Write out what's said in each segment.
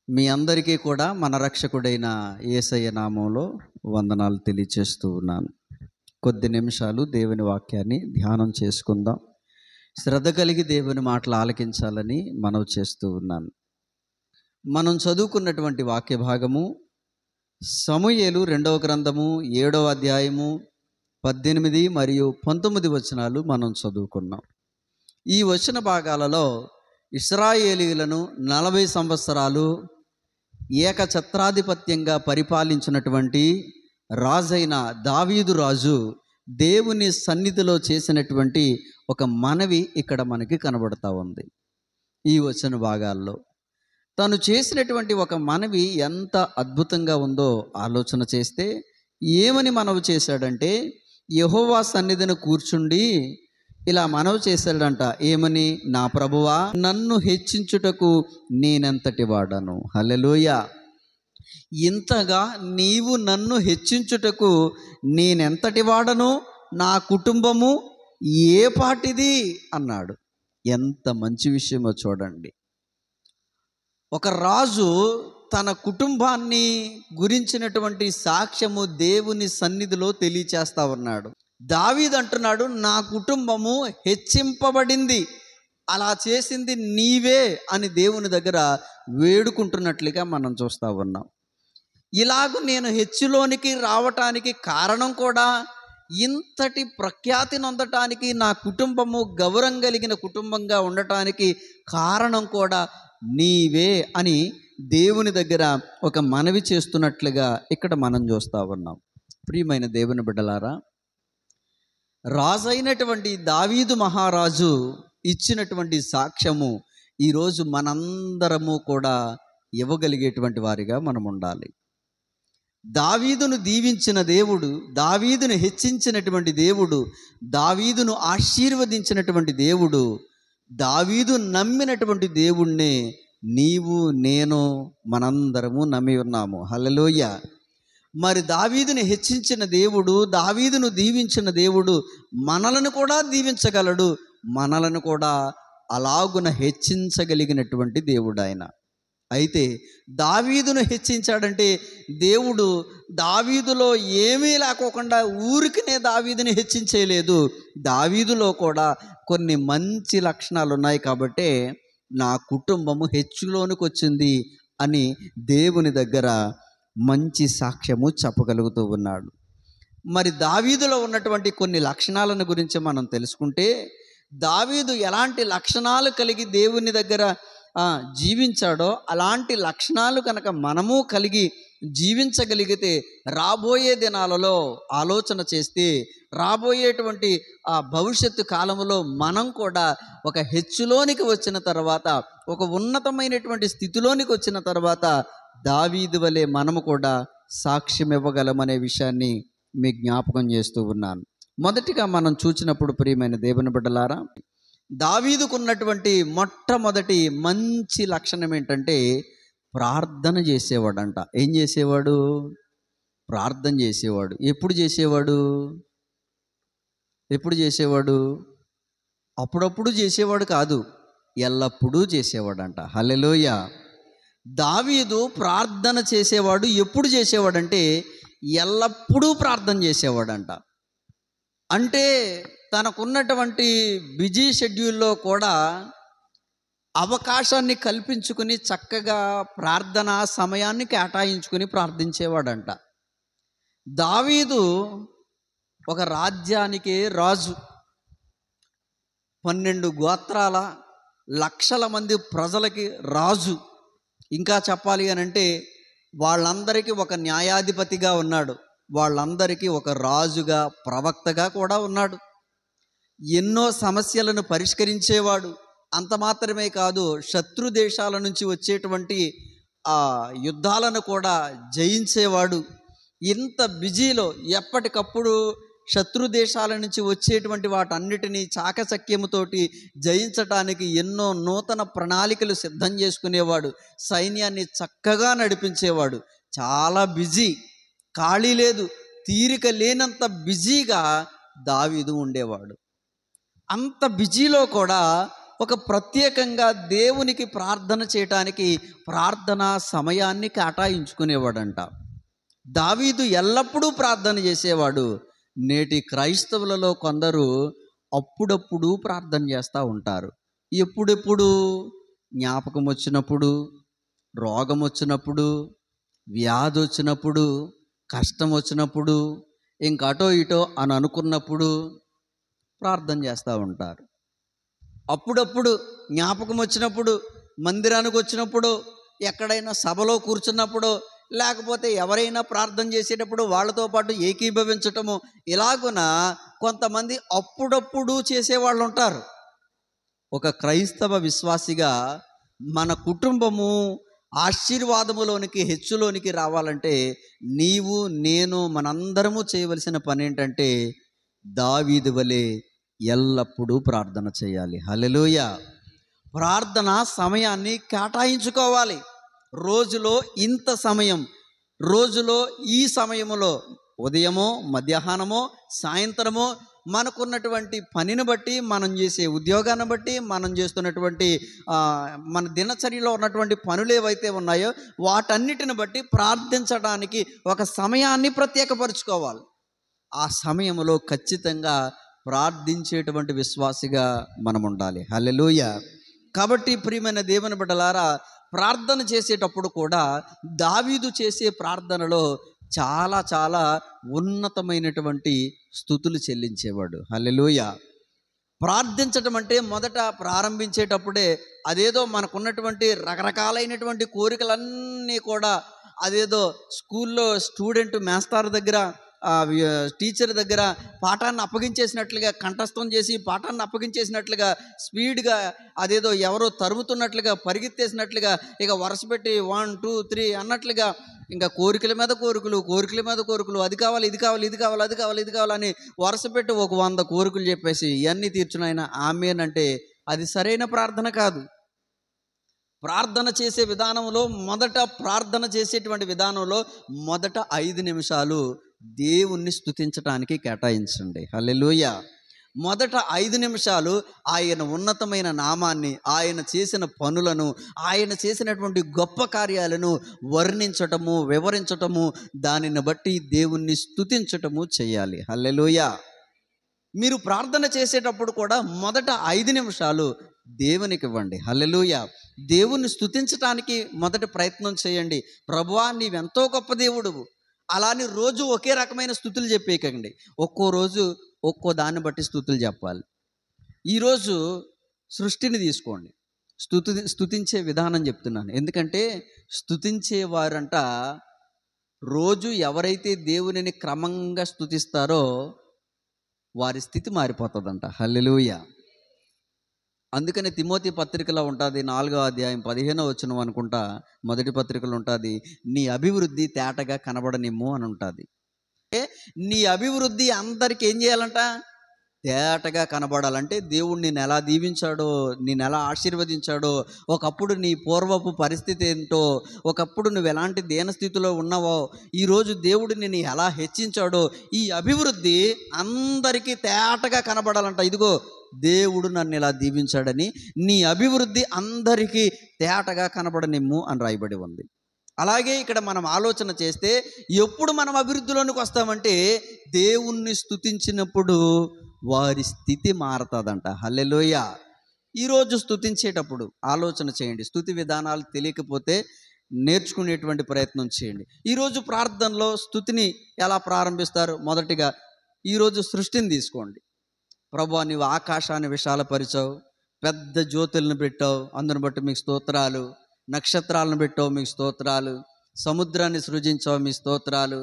మీ అందరికీ కూడా మన రక్షకుడైన యేసయ్య నామంలో వందనాలు తెలియచేస్తూ ఉన్నాను. కొద్ది నిమిషాలు దేవుని వాక్యాన్ని ధ్యానం చేసుకుందాం. శ్రద్ధ కలిగి దేవుని మాటలు ఆలకించాలని మనవి చేస్తూ ఉన్నాను. మనం చదువుకున్నటువంటి వాక్య భాగము సమూయేలు 2వ గ్రంథము 7వ అధ్యాయము 18 మరియు 19 వచనాలు మనం చదువుకున్నాం. ఈ వచన భాగాలలో ఇశ్రాయేలీయులను 40 సంవత్సరాలు ఏకఛత్రాధిపత్యంగా పరిపాలించినటువంటి రాజైన దావీదు రాజు దేవుని సన్నిధిలో చేసినటువంటి ఒక మనవి ఇక్కడ మనకి కనబడతా ఉంది. ఈ వచన భాగాల్లో తను చేసినటువంటి ఒక మనవి ఎంత అద్భుతంగా ఉందో ఆలోచన చేస్తే, ఏమని మనవి చేశాడంటే, యెహోవా సన్నిధిని కూర్చుండి ఇలా మనవి చేశాడంట. ఏమని? నా ప్రభువా, నన్ను హెచ్చించుటకు నేనెంతటి వాడను. హల్లెలూయా. ఇంతగా నీవు నన్ను హెచ్చించుటకు నేనెంతటి వాడను, నా కుటుంబము ఏ పాటిది అన్నాడు. ఎంత మంచి విషయమో చూడండి. ఒక రాజు తన కుటుంబాన్ని గురించినటువంటి సాక్ష్యము దేవుని సన్నిధిలో తెలియచేస్తా ఉన్నాడు. దావీదు అంటున్నాడు, నా కుటుంబము హెచ్చింపబడింది, అలా చేసింది నీవే అని దేవుని దగ్గర వేడుకుంటున్నట్లుగా మనం చూస్తూ ఉన్నాం. ఇలాగూ నేను హెచ్చులోనికి రావటానికి కారణం కూడా, ఇంతటి ప్రఖ్యాతి నొందటానికి, నా కుటుంబము గౌరవం కలిగిన కుటుంబంగా ఉండటానికి కారణం కూడా నీవే అని దేవుని దగ్గర ఒక మనవి చేస్తున్నట్లుగా ఇక్కడ మనం చూస్తూ ఉన్నాం. ప్రియమైన దేవుని బిడ్డలారా, రాజైనటువంటి దావీదు మహారాజు ఇచ్చినటువంటి సాక్ష్యము ఈరోజు మనందరము కూడా ఇవ్వగలిగేటువంటి వారిగా మనం ఉండాలి. దావీదును దీవించిన దేవుడు, దావీదును హెచ్చించినటువంటి దేవుడు, దావీదును ఆశీర్వదించినటువంటి దేవుడు, దావీదు నమ్మినటువంటి దేవుణ్ణే నీవు నేను మనందరము నమ్మి ఉన్నాము. హల్లెలూయా. మరి దావీదుని హెచ్చించిన దేవుడు, దావీదును దీవించిన దేవుడు మనలను కూడా దీవించగలడు, మనలను కూడా అలాగున హెచ్చించగలిగినటువంటి దేవుడు ఆయన. అయితే దావీదును హెచ్చించాడంటే దేవుడు దావీదులో ఏమీ లేకోకుండా ఊరికినే దావీదుని హెచ్చించేయలేదు. దావీదులో కూడా కొన్ని మంచి లక్షణాలు ఉన్నాయి కాబట్టే నా కుటుంబము హెచ్చులోనికి వచ్చింది అని దేవుని దగ్గర మంచి సాక్ష్యము చెప్పగలుగుతూ ఉన్నాడు. మరి దావీదులో ఉన్నటువంటి కొన్ని లక్షణాలను గురించి మనం తెలుసుకుంటే, దావీదు ఎలాంటి లక్షణాలు కలిగి దేవుని దగ్గర జీవించాడో అలాంటి లక్షణాలు కనుక మనము కలిగి జీవించగలిగితే, రాబోయే దినాలలో ఆలోచన చేస్తే, రాబోయేటువంటి ఆ భవిష్యత్తు కాలంలో మనం కూడా ఒక హెచ్చులోనికి వచ్చిన తర్వాత, ఒక ఉన్నతమైనటువంటి స్థితిలోనికి వచ్చిన తర్వాత దావీదు వలె మనము కూడా సాక్ష్యం ఇవ్వగలమనే విషయాన్ని మీ జ్ఞాపకం చేస్తూ ఉన్నాను. మొదటిగా మనం చూసినప్పుడు ప్రియమైన దేవుని బిడ్డలారా, దావీదుకున్నటువంటి మొట్టమొదటి మంచి లక్షణం ఏంటంటే ప్రార్థన చేసేవాడంట. ఏం చేసేవాడు? ప్రార్థన చేసేవాడు. ఎప్పుడు చేసేవాడు? ఎప్పుడు చేసేవాడు? అప్పుడప్పుడు చేసేవాడు కాదు, ఎల్లప్పుడూ చేసేవాడంట. హల్లెలూయా. దావీదు ప్రార్థన చేసేవాడు. ఎప్పుడు చేసేవాడంటే ఎల్లప్పుడూ ప్రార్థన చేసేవాడంట. అంటే తనకున్నటువంటి బిజీ షెడ్యూల్లో కూడా అవకాశాన్ని కల్పించుకుని చక్కగా ప్రార్థనా సమయాన్ని కేటాయించుకుని ప్రార్థించేవాడంట. దావీదు ఒక రాజ్యానికే రాజు. 12 గోత్రాల లక్షల మంది ప్రజలకి రాజు. ఇంకా చెప్పాలి అని అంటే వాళ్ళందరికీ ఒక న్యాయాధిపతిగా ఉన్నాడు, వాళ్ళందరికీ ఒక రాజుగా, ప్రవక్తగా కూడా ఉన్నాడు. ఎన్నో సమస్యలను పరిష్కరించేవాడు. అంత మాత్రమే కాదు, శత్రు దేశాల నుంచి వచ్చేటువంటి యుద్ధాలను కూడా జయించేవాడు. ఇంత బిజీలో ఎప్పటికప్పుడు శత్రు దేశాల నుంచి వచ్చేటువంటి వాటన్నిటినీ చాకచక్యముతోటి జయించటానికి ఎన్నో నూతన ప్రణాళికలు సిద్ధం చేసుకునేవాడు. సైన్యాన్ని చక్కగా నడిపించేవాడు. చాలా బిజీ, ఖాళీ లేదు, తీరిక లేనంత బిజీగా దావీదు ఉండేవాడు. అంత బిజీలో కూడా ఒక ప్రత్యేకంగా దేవునికి ప్రార్థన చేయటానికి ప్రార్థనా సమయాన్ని కేటాయించుకునేవాడంట. దావీదు ఎల్లప్పుడూ ప్రార్థన చేసేవాడు. నేటి క్రైస్తవులలో కొందరు అప్పుడప్పుడు ప్రార్థన చేస్తూ ఉంటారు. ఎప్పుడెప్పుడు? జ్ఞాపకం వచ్చినప్పుడు, రోగం వచ్చినప్పుడు, వ్యాధి వచ్చినప్పుడు, కష్టం వచ్చినప్పుడు, ఇంక అటో ఇటో అని అనుకున్నప్పుడు ప్రార్థన చేస్తూ ఉంటారు. అప్పుడప్పుడు జ్ఞాపకం వచ్చినప్పుడు, మందిరానికి వచ్చినప్పుడు, ఎక్కడైనా సభలో కూర్చున్నప్పుడు, లేకపోతే ఎవరైనా ప్రార్థన చేసేటప్పుడు వాళ్ళతో పాటు ఏకీభవించటము, ఇలాగున కొంతమంది అప్పుడప్పుడు చేసేవాళ్ళు ఉంటారు. ఒక క్రైస్తవ విశ్వాసిగా మన కుటుంబము ఆశీర్వాదములోనికి, హెచ్చులోనికి రావాలంటే నీవు, నేను, మనందరము చేయవలసిన పని ఏంటంటే దావీదు వలె ఎల్లప్పుడూ ప్రార్థన చేయాలి. హల్లెలూయా. ప్రార్థన సమయాన్ని కేటాయించుకోవాలి. రోజులో ఇంత సమయం, రోజులో ఈ సమయములో, ఉదయమో, మధ్యాహ్నమో, సాయంత్రమో, మనకున్నటువంటి పనిని బట్టి, మనం చేసే ఉద్యోగాన్ని బట్టి, మనం చేస్తున్నటువంటి మన దినచర్యలో ఉన్నటువంటి పనులు ఏవైతే ఉన్నాయో వాటన్నిటిని బట్టి ప్రార్థించడానికి ఒక సమయాన్ని ప్రత్యేకపరుచుకోవాలి. ఆ సమయంలో ఖచ్చితంగా ప్రార్థించేటువంటి విశ్వాసిగా మనం ఉండాలి. హల్లెలూయా. కాబట్టి ప్రియమైన దేవుని బిడ్డలారా, ప్రార్థన చేసేటప్పుడు కూడా దావీదు చేసే ప్రార్థనలో చాలా చాలా ఉన్నతమైనటువంటి స్తుతులు చెల్లించేవాడు. హల్లెలూయా. ప్రార్థించటం అంటే మొదట ప్రారంభించేటప్పుడే అదేదో మనకున్నటువంటి రకరకాలైనటువంటి కోరికలన్నీ కూడా అదేదో స్కూల్లో స్టూడెంట్ మేస్టార్ దగ్గర, టీచర్ దగ్గర పాఠాన్ని అప్పగించేసినట్లుగా, కంఠస్థం చేసి పాఠాన్ని అప్పగించేసినట్లుగా, స్పీడ్గా అదేదో ఎవరో తరుముతున్నట్లుగా, పరిగెత్తేసినట్లుగా, ఇక వరుస పెట్టి 1 2 3 అన్నట్లుగా ఇంకా కోరికల మీద కోరికలు, కోరికల మీద కోరికలు, అది కావాలి, ఇది కావాలి, ఇది కావాలి, అది కావాలి, ఇది కావాలని వరుస పెట్టి ఒక 100 కోరికలు చెప్పేసి ఇవన్నీ తీర్చునైనా ఆమేనంటే అది సరైన ప్రార్థన కాదు. ప్రార్థన చేసే విధానంలో ప్రార్థన చేసేటువంటి విధానంలో మొదట 5 నిమిషాలు దేవుణ్ణి స్తుతించటానికి కేటాయించండి. హల్లెలూయా. మొదట 5 నిమిషాలు ఆయన ఉన్నతమైన నామాన్ని, ఆయన చేసిన పనులను, ఆయన చేసినటువంటి గొప్ప కార్యాలను వర్ణించటము, వివరించటము, దానిని బట్టి దేవుణ్ణి స్తుతించటము చేయాలి. హల్లెలూయా. మీరు ప్రార్థన చేసేటప్పుడు కూడా మొదట 5 నిమిషాలు దేవునికి ఇవ్వండి. హల్లెలూయా. దేవుణ్ణి స్తుతించటానికి మొదటి ప్రయత్నం చేయండి. ప్రభువా, నీవెంతో గొప్ప దేవుడువు. అలాని రోజు ఒకే రకమైన స్తుతులు చెప్పేయకండి. ఒక్కో రోజు ఒక్కో దాన్ని బట్టి స్తుతులు చెప్పాలి. ఈరోజు సృష్టిని తీసుకోండి. స్తుతించే విధానం చెప్తున్నాను. ఎందుకంటే స్తుతించేవారంట రోజు ఎవరైతే దేవునిని క్రమంగా స్తుతిస్తారో వారి స్థితి మారిపోతుందంట. హల్లెలూయా. అందుకని తిమోతి పత్రికలో ఉంటుంది, 4వ అధ్యాయం 15వ వచనం అనుకుంటా, మొదటి పత్రికలో ఉంటుంది, నీ అభివృద్ధి తేటగా కనబడనిమ్ము అని ఉంటుంది. నీ అభివృద్ధి అందరికీ ఏం చేయాలంట? తేటగా కనబడాలంటే దేవుడు నిన్ను ఎలా దీవించాడో, నిన్ను ఎలా ఆశీర్వదించాడో, ఒకప్పుడు నీ పూర్వపు పరిస్థితి ఏంటో, ఒకప్పుడు నువ్వు ఎలాంటి దీనస్థితిలో ఉన్నావో, ఈరోజు దేవుడు నిన్ను ఎలా హెచ్చించాడో, ఈ అభివృద్ధి అందరికీ తేటగా కనబడాలంట. ఇదిగో దేవుడు నన్ను ఇలా దీవించాడని నీ అభివృద్ధి అందరికీ తేటగా కనబడనిమ్ము అని రాయబడి ఉంది. అలాగే ఇక్కడ మనం ఆలోచన చేస్తే ఎప్పుడు మనం అభివృద్ధిలోనికి వస్తామంటే దేవుణ్ణి స్తుతించినప్పుడు వారి స్థితి మారుతుందంట. హల్లెలూయా. ఈరోజు స్తుతించేటప్పుడు ఆలోచన చేయండి. స్తుతి విధానాలు తెలియకపోతే నేర్చుకునేటువంటి ప్రయత్నం చేయండి. ఈరోజు ప్రార్థనలో స్తుతిని ఎలా ప్రారంభిస్తారు? మొదటిగా ఈరోజు సృష్టిని తీసుకోండి. ప్రభువా, నీవు ఆకాశాన్ని విశాలపరిచావు, పెద్ద జ్యోతులను పెట్టావు, అందుని బట్టి మీకు స్తోత్రాలు. నక్షత్రాలను పెట్టావు, మీకు స్తోత్రాలు. సముద్రాన్ని సృజించావు, మీ స్తోత్రాలు.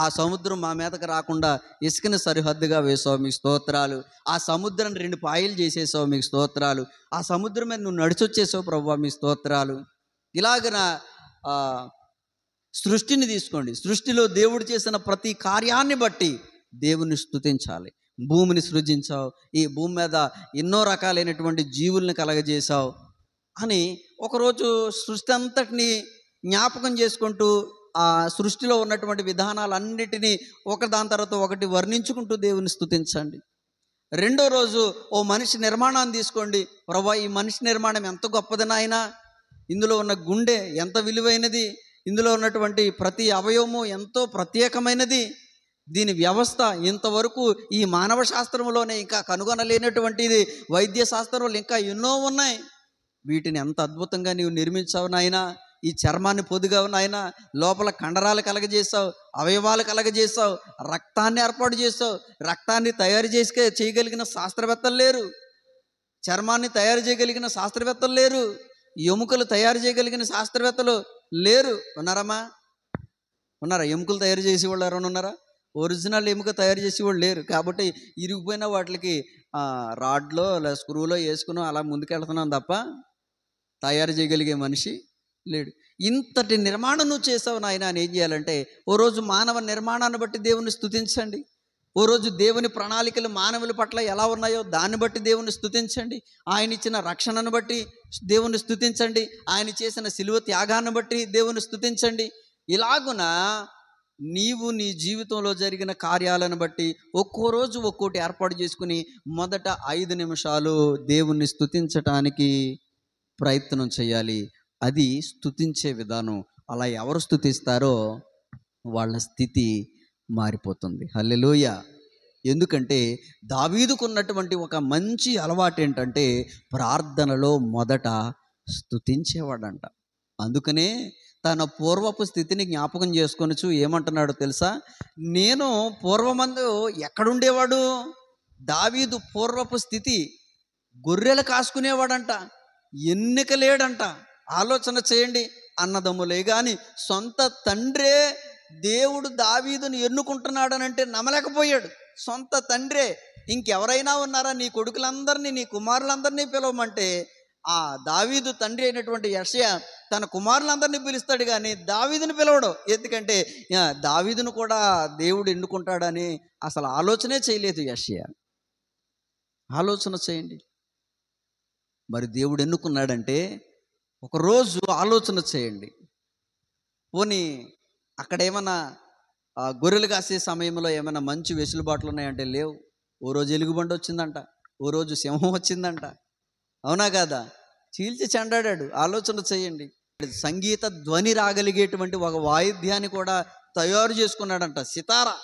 ఆ సముద్రం మా మీదకి రాకుండా ఇసుకని సరిహద్దుగా వేసావు, మీకు స్తోత్రాలు. ఆ సముద్రాన్ని 2 పాయలు చేసేసావు, మీకు స్తోత్రాలు. ఆ సముద్రం మీద నువ్వు నడిచొచ్చేసావు ప్రభువా, మీ స్తోత్రాలు. ఇలాగన సృష్టిని తీసుకోండి. సృష్టిలో దేవుడు చేసిన ప్రతి కార్యాన్ని బట్టి దేవుని స్తుతించాలి. భూమిని సృజించావు, ఈ భూమి మీద ఎన్నో రకాలైనటువంటి జీవుల్ని కలగజేశావు అని ఒకరోజు సృష్టి అంతటిని జ్ఞాపకం చేసుకుంటూ ఆ సృష్టిలో ఉన్నటువంటి విధానాలన్నిటినీ ఒకదాని తర్వాత ఒకటి వర్ణించుకుంటూ దేవుని స్తుతించండి. రెండో రోజు ఓ మనిషి నిర్మాణాన్ని తీసుకోండి. ప్రభువా, ఈ మనిషి నిర్మాణం ఎంత గొప్పది నాయనా, ఇందులో ఉన్న గుండె ఎంత విలువైనది, ఇందులో ఉన్నటువంటి ప్రతి అవయవము ఎంతో ప్రత్యేకమైనది, దీని వ్యవస్థ ఇంతవరకు ఈ మానవ శాస్త్రంలోనే ఇంకా కనుగొనలేనటువంటిది, వైద్య శాస్త్రంలో ఇంకా ఎన్నో ఉన్నాయి. వీటిని ఎంత అద్భుతంగా నీవు నిర్మించావు నాయనా. ఈ చర్మాన్ని పొదిగావు నాయనా, లోపల కండరాలు కలగజేసావు, అవయవాలు కలగజేసావు, రక్తాన్ని ఏర్పాటు చేసావు. రక్తాన్ని తయారు చేయగలిగిన శాస్త్రవేత్తలు లేరు, చర్మాన్ని తయారు చేయగలిగిన శాస్త్రవేత్తలు లేరు, ఎముకలు తయారు చేయగలిగిన శాస్త్రవేత్తలు లేరు. ఉన్నారమ్మా? ఉన్నారా? ఎముకలు తయారు చేసేవాళ్ళు ఎవరైనా ఉన్నారా? ఒరిజినల్ ఎముక తయారు చేసేవాళ్ళు లేరు. కాబట్టి ఇరిగిపోయిన వాటికి రాడ్లో లేదా స్క్రూలో వేసుకుని అలా ముందుకెళ్తున్నాం తప్ప తయారు చేయగలిగే మనిషి లేడు. ఇంతటి నిర్మాణం నువ్వు చేసావు నాయన అని ఏం చేయాలంటే, ఓ రోజు మానవ నిర్మాణాన్ని బట్టి దేవుని స్తుతించండి. ఓ రోజు దేవుని ప్రణాళికలు మానవుల పట్ల ఎలా ఉన్నాయో దాన్ని బట్టి దేవుని స్తుతించండి. ఆయన ఇచ్చిన రక్షణను బట్టి దేవుని స్తుతించండి. ఆయన చేసిన శిలువ త్యాగాన్ని బట్టి దేవుని స్తుతించండి. ఇలాగున నీవు నీ జీవితంలో జరిగిన కార్యాలను బట్టి ఒక్కో రోజు ఒక్కోటి ఏర్పాటు చేసుకుని మొదట 5 నిమిషాలు దేవుణ్ణి స్తుతించటానికి ప్రయత్నం చేయాలి. అది స్తుతించే విధానం. అలా ఎవరు స్తుతిస్తారో వాళ్ళ స్థితి మారిపోతుంది. హల్లెలూయా. ఎందుకంటే దావీదుకు ఉన్నటువంటి ఒక మంచి అలవాటు ఏంటంటే ప్రార్థనలో మొదట స్తుతించేవాడంట. అందుకనే తన పూర్వపు స్థితిని జ్ఞాపకం చేసుకొనొచ్చు ఏమంటున్నాడో తెలుసా? నేను పూర్వమందు ఎక్కడుండేవాడు? దావీదు పూర్వపు స్థితి గొర్రెలు కాసుకునేవాడంట, ఎన్నిక లేడంట. ఆలోచన చేయండి. అన్నదమ్ములే కానీ సొంత తండ్రే దేవుడు దావీదుని ఎన్నుకుంటున్నాడనంటే నమ్మలేకపోయాడు. సొంత తండ్రే. ఇంకెవరైనా ఉన్నారా? నీ కొడుకులందరినీ, నీ కుమారులందరినీ పిలవమంటే ఆ దావీదు తండ్రి అయినటువంటి యెషయా తన కుమారులందరినీ పిలుస్తాడు కానీ దావీదుని పిలవడు. ఎందుకంటే దావీదును కూడా దేవుడు ఎన్నుకుంటాడని అసలు ఆలోచనే చేయలేదు యెషయా. ఆలోచన చేయండి. మరి దేవుడు ఎన్నుకున్నాడంటే ఒకరోజు ఆలోచన చేయండి. పోనీ అక్కడ ఏమన్నా గొర్రెలు కాసే సమయంలో ఏమైనా మంచి వెసులుబాట్లు ఉన్నాయంటే లేవు. ఓ రోజు ఎలుగుబంటి వచ్చిందంట, ఓ రోజు సింహం వచ్చిందంట. అవునా కాదా? చీల్చి చెండాడాడు. ఆలోచన చేయండి. సంగీత ధ్వని రాగలిగేటువంటి ఒక వాయిద్యాన్ని కూడా తయారు చేసుకున్నాడంట, సితారా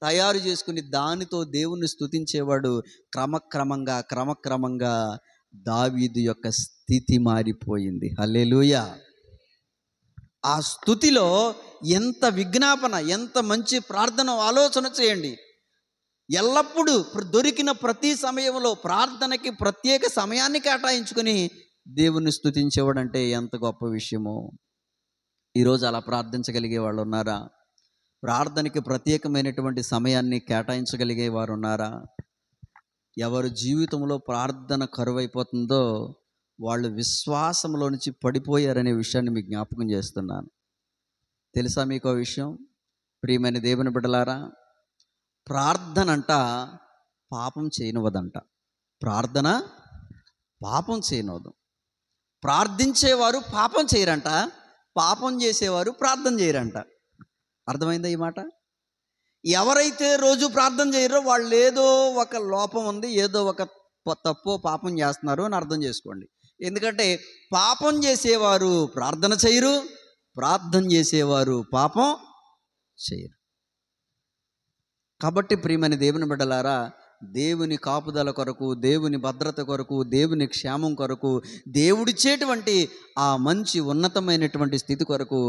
తయారు చేసుకుని దానితో దేవుణ్ణి స్తుతించేవాడు. క్రమక్రమంగా దావీదు యొక్క స్థితి మారిపోయింది. హల్లెలూయా. ఆ స్థుతిలో ఎంత విజ్ఞాపన, ఎంత మంచి ప్రార్థన ఆలోచన చేయండి. ఎల్లప్పుడూ దొరికిన ప్రతి సమయంలో ప్రార్థనకి ప్రత్యేక సమయాన్ని కేటాయించుకుని దేవుణ్ణి స్తుతించేవాడంటే ఎంత గొప్ప విషయమో. ఈరోజు అలా ప్రార్థించగలిగే వాళ్ళు ఉన్నారా? ప్రార్థనకి ప్రత్యేకమైనటువంటి సమయాన్ని కేటాయించగలిగే వారు ఉన్నారా? ఎవరి జీవితంలో ప్రార్థన కరువైపోతుందో వాళ్ళు విశ్వాసంలో నుంచి పడిపోయారనే విషయాన్ని మీకు జ్ఞాపకం చేస్తున్నాను. తెలుసా మీకు విషయం? ప్రియమైన దేవుని బిడ్డలారా, ప్రార్థన అంట పాపం చేయనివ్వదంట. ప్రార్థన పాపం చేయనివ్వదు. ప్రార్థించేవారు పాపం చేయరంట, పాపం చేసేవారు ప్రార్థన చేయరంట. అర్థమైందా ఈ మాట? ఎవరైతే రోజు ప్రార్థన చేయరో వాళ్ళు ఏదో ఒక లోపం ఉంది, ఏదో ఒక తప్పో పాపం చేస్తున్నారు అని అర్థం చేసుకోండి. ఎందుకంటే పాపం చేసేవారు ప్రార్థన చేయరు, ప్రార్థన చేసేవారు పాపం చేయరు. కాబట్టి ప్రియమైన దేవుని బిడ్డలారా, దేవుని కాపుదల కొరకు, దేవుని భద్రత కొరకు, దేవుని క్షేమం కొరకు, దేవుడిచ్చేటువంటి ఆ మంచి ఉన్నతమైనటువంటి స్థితి కొరకు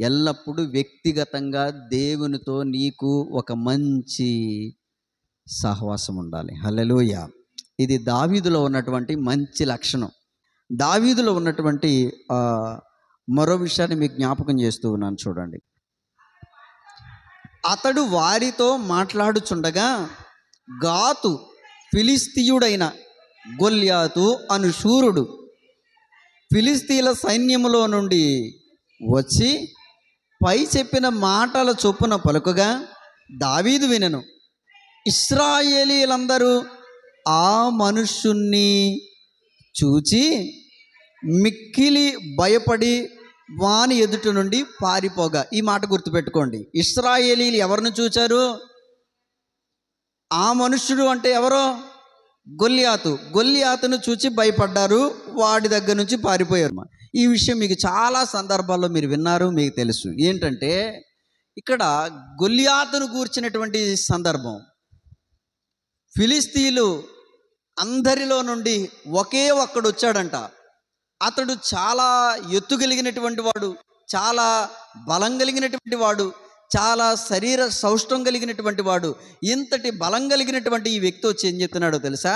ఎల్లప్పుడూ వ్యక్తిగతంగా దేవునితో నీకు ఒక మంచి సహవాసం ఉండాలి. హల్లెలూయా. ఇది దావీదులో ఉన్నటువంటి మంచి లక్షణం. దావీదులో ఉన్నటువంటి మరో విషయాన్ని మీకు జ్ఞాపకం చేస్తూ ఉన్నాను, చూడండి. అతడు వారితో మాట్లాడుచుండగా గాతు ఫిలిస్తీయుడైన గొల్యాతు అను శూరుడు ఫిలిస్తీన్ల సైన్యములో నుండి వచ్చి పై చెప్పిన మాటల చొప్పున పలుకగా దావీదు వినెను. ఇశ్రాయేలీలందరూ ఆ మనుష్యుణ్ణి చూచి మిక్కిలి భయపడి వాని ఎదుట నుండి పారిపోగా. ఈ మాట గుర్తుపెట్టుకోండి. ఇశ్రాయేలీలు ఎవరిని చూచారు? ఆ మనుష్యుడు అంటే ఎవరో? గొల్లియాతును చూచి భయపడ్డారు, వాడి దగ్గర నుంచి పారిపోయారు. ఈ విషయం మీకు చాలా సందర్భాల్లో మీరు విన్నారు, మీకు తెలుసు. ఏంటంటే ఇక్కడ గొల్లియాతును గూర్చినటువంటి సందర్భం, ఫిలిస్తీయులు అందరిలో నుండి ఒకే ఒక్కడు వచ్చాడంట. అతడు చాలా ఎత్తు కలిగినటువంటి వాడు, చాలా బలం కలిగినటువంటి వాడు, చాలా శరీర సౌష్ఠం కలిగినటువంటి వాడు. ఇంతటి బలం కలిగినటువంటి ఈ వ్యక్తి వచ్చి ఏం చెప్తున్నాడో తెలుసా?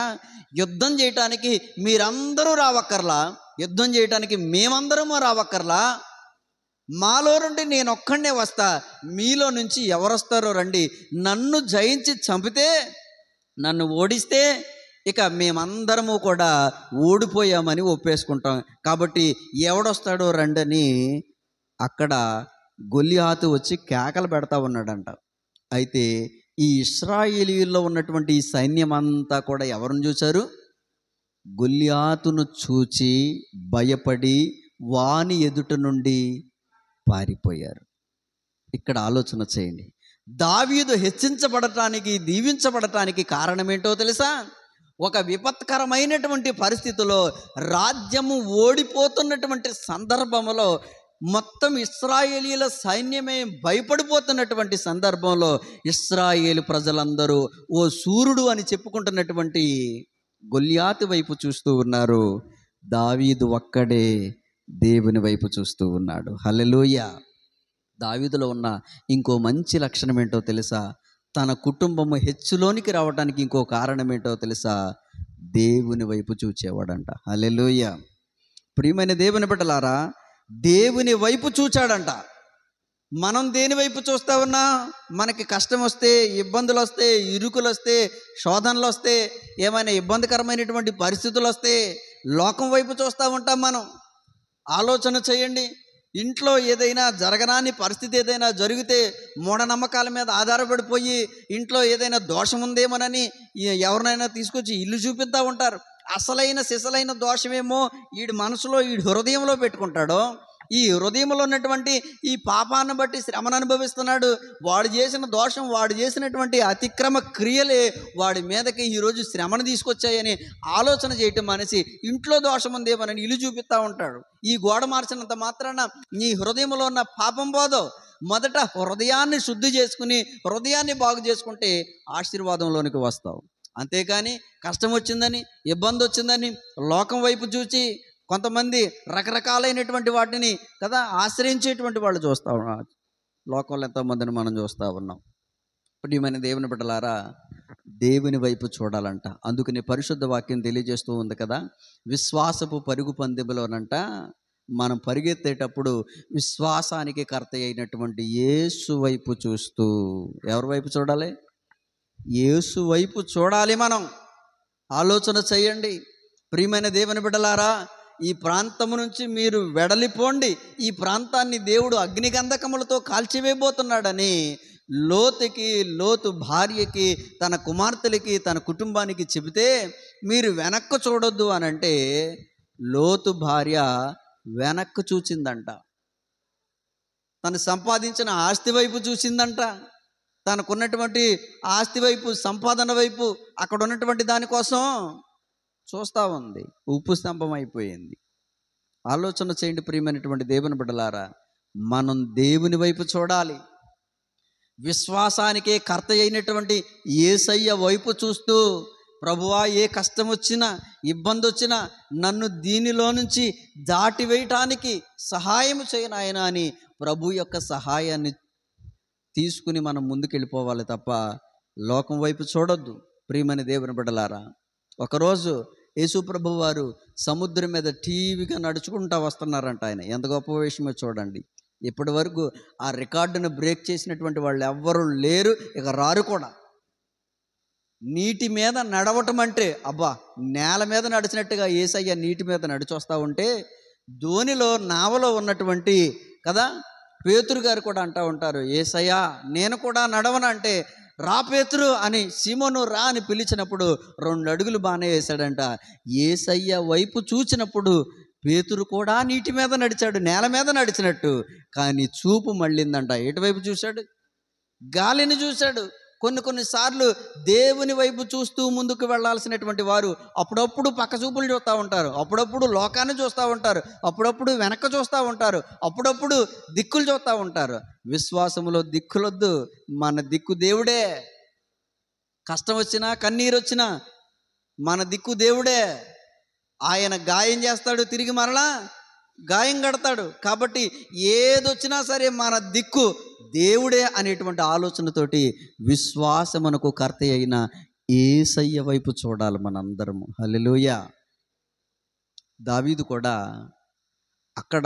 యుద్ధం చేయటానికి మీరందరూ రావక్కర్లా, యుద్ధం చేయటానికి మేమందరము రావక్కర్లా, మాలో నుండి నేను ఒక్కడే వస్తా, మీలో నుంచి ఎవరొస్తారో రండి. నన్ను జయించి చంపితే, నన్ను ఓడిస్తే ఇక మేమందరము కూడా ఓడిపోయామని ఒప్పేసుకుంటాం. కాబట్టి ఎవడొస్తాడో రండని అక్కడ గొల్లియాతు వచ్చి కేకలు పెడతా ఉన్నాడంట. అయితే ఈ ఇశ్రాయేలీయుల్లో ఉన్నటువంటి ఈ సైన్యం అంతా కూడా ఎవరిని చూశారు? గొల్లియాతును చూచి భయపడి వాని ఎదుట నుండి పారిపోయారు. ఇక్కడ ఆలోచన చేయండి. దావీదు హెచ్చించబడటానికి, దీవించబడటానికి కారణమేంటో తెలుసా? ఒక విపత్కరమైనటువంటి పరిస్థితిలో, రాజ్యము ఓడిపోతున్నటువంటి సందర్భంలో, మొత్తం ఇశ్రాయేలీల సైన్యమే భయపడిపోతున్నటువంటి సందర్భంలో ఇశ్రాయేలు ప్రజలందరూ ఓ సూర్యుడు అని చెప్పుకుంటున్నటువంటి గొల్లియాతు వైపు చూస్తూ ఉన్నారు. దావీదు ఒక్కడే దేవుని వైపు చూస్తూ ఉన్నాడు. హల్లెలూయా. దావీదులో ఉన్న ఇంకో మంచి లక్షణం ఏంటో తెలుసా? తన కుటుంబము హెచ్చులోనికి రావడానికి ఇంకో కారణం ఏంటో తెలుసా? దేవుని వైపు చూచేవాడంట. హల్లెలూయా. ప్రియమైన దేవుని బిడ్డలారా, దేవుని వైపు చూచాడంట. మనం దేని వైపు చూస్తా ఉన్నా? మనకి కష్టం వస్తే, ఇబ్బందులు వస్తే, ఇరుకులు వస్తే, శోధనలు వస్తే, ఏమైనా ఇబ్బందికరమైనటువంటి పరిస్థితులు వస్తే లోకం వైపు చూస్తూ ఉంటాం మనం. ఆలోచన చేయండి. ఇంట్లో ఏదైనా జరగరాని పరిస్థితి ఏదైనా జరిగితే మూఢనమ్మకాల మీద ఆధారపడిపోయి ఇంట్లో ఏదైనా దోషం ఉందేమోనని ఎవరినైనా తీసుకొచ్చి ఇల్లు చూపిస్తూ ఉంటారు. అసలైన సిసలైన దోషమేమో వీడి మనసులో, వీడి హృదయంలో పెట్టుకుంటాడో. ఈ హృదయంలో ఉన్నటువంటి ఈ పాపాన్ని బట్టి శ్రమను అనుభవిస్తున్నాడు. వాడు చేసిన దోషం, వాడు చేసినటువంటి అతిక్రమ క్రియలే వాడి మీదకి ఈరోజు శ్రమను తీసుకొచ్చాయని ఆలోచన చేయటం మానేసి ఇంట్లో దోషం ఉందేమోనని ఇల్లు చూపిస్తూ ఉంటాడు. ఈ గోడ మార్చినంత మాత్రాన నీ హృదయంలో ఉన్న పాపం పోదో. మొదట హృదయాన్ని శుద్ధి చేసుకుని, హృదయాన్ని బాగు చేసుకుంటే ఆశీర్వాదంలోనికి వస్తావు. అంతేకాని కష్టం వచ్చిందని, ఇబ్బంది వచ్చిందని లోకం వైపు చూచి కొంతమంది రకరకాలైనటువంటి వాటిని కదా ఆశ్రయించేటువంటి వాళ్ళు చూస్తూ ఉన్నారు. లోకంలో ఎంతోమందిని మనం చూస్తూ ఉన్నాం. ప్రియమైన దేవుని బిడ్డలారా, దేవుని వైపు చూడాలంట. అందుకని పరిశుద్ధ వాక్యం తెలియజేస్తూ ఉంది కదా, విశ్వాసపు పరుగు పందెములోనంట మనం పరిగెత్తేటప్పుడు విశ్వాసానికి కర్త అయినటువంటి యేసు వైపు చూస్తూ. ఎవరి వైపు చూడాలి? యేసు వైపు చూడాలి మనం. ఆలోచన చేయండి. ప్రియమైన దేవుని బిడ్డలారా, ఈ ప్రాంతము నుంచి మీరు వెడలిపోండి, ఈ ప్రాంతాన్ని దేవుడు అగ్నిగంధకములతో కాల్చివేయబోతున్నాడని లోతు భార్యకి, తన కుమార్తెలకి, తన కుటుంబానికి చెబితే మీరు వెనక్కు చూడొద్దు అని అంటే, లోతు భార్య వెనక్కు చూచిందంట. తను సంపాదించిన ఆస్తి వైపు చూసిందంట. తనకున్నటువంటి ఆస్తి వైపు, సంపాదన వైపు, అక్కడ ఉన్నటువంటి దానికోసం చూస్తూ ఉంది. ఉప్పు స్తంభం అయిపోయింది. ఆలోచన చేయండి ప్రియమైనటువంటి దేవుని బిడ్డలారా, మనం దేవుని వైపు చూడాలి. విశ్వాసానికే కర్త అయినటువంటి యేసయ్య వైపు చూస్తూ, ప్రభువా, ఏ కష్టం వచ్చినా, ఇబ్బంది వచ్చినా నన్ను దీనిలో నుంచి దాటివేయటానికి సహాయం చేయను ఆయన అని ప్రభు యొక్క సహాయాన్ని తీసుకుని మనం ముందుకు వెళ్ళిపోవాలి తప్ప లోకం వైపు చూడొద్దు. ప్రియమైన దేవుని బిడ్డలారా, ఒకరోజు యేసు ప్రభు వారు సముద్రం మీద టీవీగా నడుచుకుంటూ వస్తున్నారంట. ఆయన ఎంత గొప్ప విషయమో చూడండి. ఇప్పటి వరకు ఆ రికార్డును బ్రేక్ చేసినటువంటి వాళ్ళు ఎవ్వరూ లేరు, ఇక రారు కూడా. నీటి మీద నడవటం అంటే, అబ్బా, నేల మీద నడిచినట్టుగా యేసయ్య నీటి మీద నడిచొస్తూ ఉంటే, ధోనిలో నావలో ఉన్నటువంటి కదా పేతురు గారు కూడా అంటూ ఉంటారు, యేసయ్యా నేను కూడా నడవనంటే, రా పేతురు అని, సీమోను రా అని పిలిచినప్పుడు 2 అడుగులు బాగానే వేశాడంట. యేసయ్య వైపు చూచినప్పుడు పేతురు కూడా నీటి మీద నడిచాడు, నేల మీద నడిచినట్టు. కానీ చూపు మళ్ళిందంట. ఎటువైపు చూశాడు? గాలిని చూశాడు. కొన్నిసార్లు దేవుని వైపు చూస్తూ ముందుకు వెళ్ళాల్సినటువంటి వారు అప్పుడప్పుడు పక్క చూపులు చూస్తూ ఉంటారు, అప్పుడప్పుడు లోకాన్ని చూస్తూ ఉంటారు, అప్పుడప్పుడు వెనక్కి చూస్తూ ఉంటారు, అప్పుడప్పుడు దిక్కులు చూస్తూ ఉంటారు. విశ్వాసములో దిక్కులొద్దు, మన దిక్కు దేవుడే. కష్టం వచ్చినా కన్నీరు వచ్చినా మన దిక్కు దేవుడే. ఆయన గాయం చేస్తాడు, తిరిగి మరలా గాయం కడతాడు. కాబట్టి ఏదొచ్చినా సరే మన దిక్కు దేవుడే అనేటువంటి ఆలోచనతోటి విశ్వాసమునకు కర్త అయిన యేసయ్య వైపు చూడాలి మనందరము. హల్లెలూయా. దావీదు కూడా అక్కడ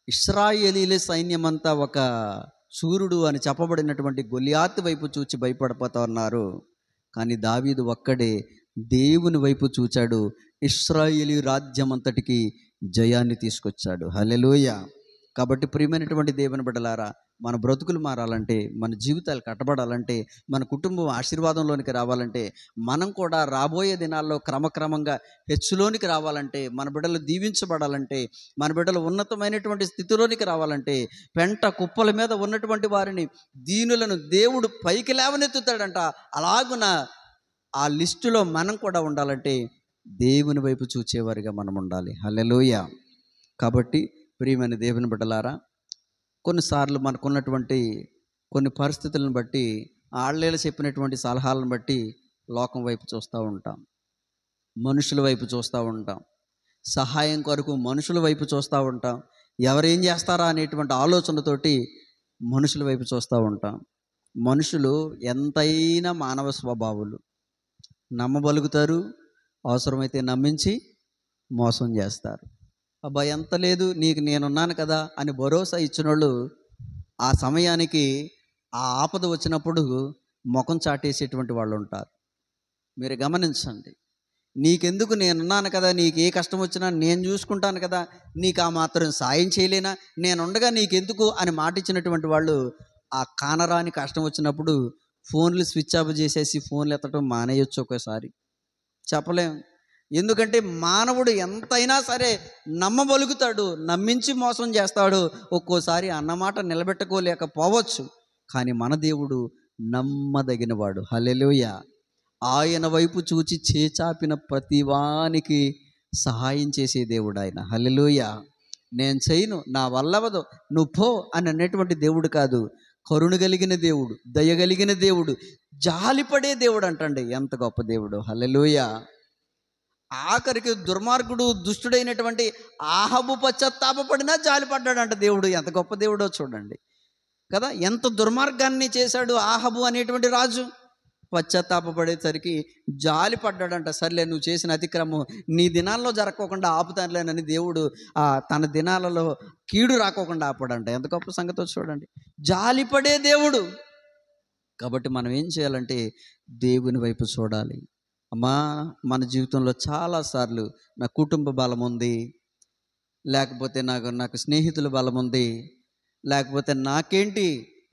ఇశ్రాయేలీల సైన్యమంతా ఒక సూర్యుడు అని చెప్పబడినటువంటి గొలియాతు వైపు చూచి భయపడిపోతా ఉన్నారు. కానీ దావీదు ఒక్కడే దేవుని వైపు చూచాడు, ఇశ్రాయేలీ రాజ్యం అంతటికి జయాన్ని తీసుకొచ్చాడు. హల్లెలూయా. కాబట్టి ప్రియమైనటువంటి దేవుని బిడ్డలారా, మన బ్రతుకులు మారాలంటే, మన జీవితాలు కట్టబడాలంటే, మన కుటుంబం ఆశీర్వాదంలోనికి రావాలంటే, మనం కూడా రాబోయే దినాల్లో క్రమక్రమంగా హెచ్చులోనికి రావాలంటే, మన బిడ్డలు దీవించబడాలంటే, మన బిడ్డలు ఉన్నతమైనటువంటి స్థితిలోనికి రావాలంటే, పెంట కుప్పల మీద ఉన్నటువంటి వారిని, దీనులను దేవుడు పైకి లేవనెత్తుతాడంట. అలాగున ఆ లిస్టులో మనం కూడా ఉండాలంటే దేవుని వైపు చూచేవారిగా మనం ఉండాలి. హల్లెలూయా. కాబట్టి ప్రియమైన దేవుని బిడ్డలారా, కొన్నిసార్లు మనకున్నటువంటి కొన్ని పరిస్థితులను బట్టి, ఆళ్ళేళ్ళు చెప్పినటువంటి సలహాలను బట్టి లోకం వైపు చూస్తూ ఉంటాం, మనుషుల వైపు చూస్తూ ఉంటాం, సహాయం కొరకు మనుషుల వైపు చూస్తూ ఉంటాం, ఎవరేం చేస్తారా అనేటువంటి ఆలోచనతోటి మనుషుల వైపు చూస్తూ ఉంటాం. మనుషులు ఎంతైనా మానవ స్వభావులు, నమ్మబలుగుతారు, అవసరమైతే నమ్మించి మోసం చేస్తారు. అబ్బా ఎంత లేదు, నీకు నేనున్నాను కదా అని భరోసా ఇచ్చిన వాళ్ళు ఆ సమయానికి ఆ ఆపద వచ్చినప్పుడు ముఖం చాటేసేటువంటి వాళ్ళు ఉంటారు. మీరు గమనించండి. నీకెందుకు, నేనున్నాను కదా, నీకు ఏ కష్టం వచ్చినా నేను చూసుకుంటాను కదా, నీకు ఆ మాత్రం సాయం చేయలేనా, నేనుండగా నీకెందుకు అని మాట ఇచ్చినటువంటి వాళ్ళు ఆ కానరాని కష్టం వచ్చినప్పుడు ఫోన్లు స్విచ్ ఆఫ్ చేసేసి ఫోన్లు ఎత్తడం మానేయొచ్చు. ఒక్కోసారి చెప్పలేం. ఎందుకంటే మానవుడు ఎంతైనా సరే నమ్మబలుగుతాడు, నమ్మించి మోసం చేస్తాడు. ఒక్కోసారి అన్నమాట నిలబెట్టుకోలేకపోవచ్చు. కానీ మన దేవుడు నమ్మదగినవాడు. హల్లెలూయా. ఆయన వైపు చూచి చేచాపిన ప్రతివానికి సహాయం చేసే దేవుడు ఆయన. హల్లెలూయా. నేను చేయను, నా వల్లవదు, నువ్వు పో అని అనేటువంటి దేవుడు కాదు. కరుణ కలిగిన దేవుడు, దయగలిగిన దేవుడు, జాలిపడే దేవుడు అంటండి. ఎంత గొప్ప దేవుడు. హల్లెలూయా. ఆఖరికి దుర్మార్గుడు, దుష్టుడైనటువంటి ఆహాబు పశ్చాత్తాపడినా జాలిపడ్డాడంట దేవుడు. ఎంత గొప్ప దేవుడో చూడండి కదా. ఎంత దుర్మార్గాన్ని చేశాడు ఆహాబు అనేటువంటి రాజు. పశ్చాత్తాపడేసరికి జాలి పడ్డాడంట. సర్లే, నువ్వు చేసిన అతిక్రమం నీ దినాల్లో జరగకోకుండా ఆపుతానులేనని దేవుడు తన దినాలలో కీడు రాకోకుండా ఆపాడంట. ఎంత గొప్ప సంగతో చూడండి. జాలిపడే దేవుడు. కాబట్టి మనం ఏం చేయాలంటే దేవుని వైపు చూడాలి. అమ్మా, మన జీవితంలో చాలాసార్లు నా కుటుంబ బలం ఉంది, లేకపోతే నాకు స్నేహితుల బలం ఉంది, లేకపోతే నాకేంటి,